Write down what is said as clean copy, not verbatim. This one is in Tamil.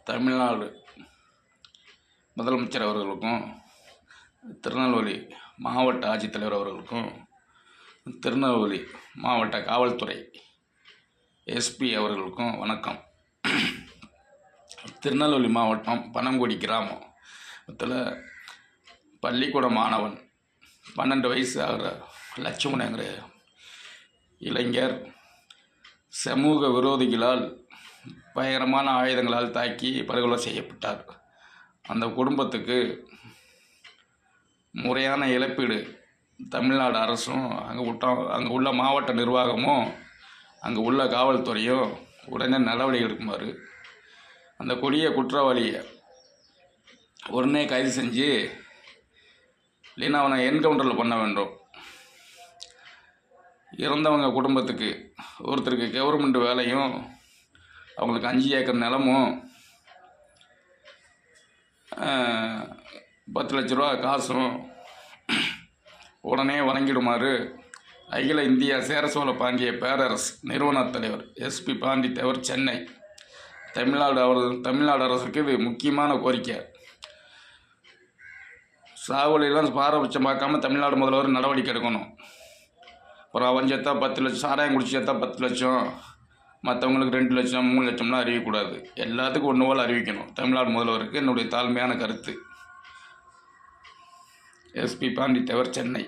தமிழ்நாடு முதலமைச்சர் அவர்களுக்கும் திருநெல்வேலி மாவட்ட ஆட்சித்தலைவர் அவர்களுக்கும் திருநெல்வேலி மாவட்ட காவல்துறை எஸ்பி அவர்களுக்கும் வணக்கம். திருநெல்வேலி மாவட்டம் பனங்குடி கிராமத்தில் பள்ளிக்கூட மாணவன் 12 வயசு ஆகிற லட்சுமணங்கிற இளைஞர் சமூக விரோதிகளால் பயங்கரமான ஆயுதங்களால் தாக்கி படுகொலை செய்யப்பட்டார். அந்த குடும்பத்துக்கு முறையான இழப்பீடு தமிழ்நாடு அரசும் அங்கே உள்ள மாவட்ட நிர்வாகமும் அங்கே உள்ள காவல்துறையும் உடனே நடவடிக்கை எடுக்குமாறு அந்த கொடிய குற்றவாளியை உடனே கைது செஞ்சு இல்லைன்னா அவனை என்கவுண்டரில் பண்ண வேண்டும். இறந்தவங்க குடும்பத்துக்கு ஒருத்தருக்கு கவர்மெண்ட் வேலையும் அவங்களுக்கு 5 ஏக்கர் நிலமும் 10 லட்ச ரூபா காசும் உடனே வழங்கிடுமாறு அகில இந்திய சேரசோழ பாண்டிய பேரரசு நிறுவன தலைவர் எஸ்பி பாண்டித்தேவர் சென்னை தமிழ்நாடு அரசுக்கு இது முக்கியமான கோரிக்கை. சாகுபடியெல்லாம் பாரபட்சம் பார்க்காம தமிழ்நாடு முதல்வர் நடவடிக்கை எடுக்கணும். அப்புறம் அவன் செத்தா 10 லட்சம், சாராயம் குடிச்சு செத்தா 10 லட்சம், மற்றவங்களுக்கு 2 லட்சம் 3 லட்சம்லாம் அறிவிக்கக்கூடாது. எல்லாத்துக்கும் ஒன்று போல் அறிவிக்கணும். தமிழ்நாடு முதல்வருக்கு என்னுடைய தாழ்மையான கருத்து. எஸ்பி பாண்டித்தேவர் சென்னை.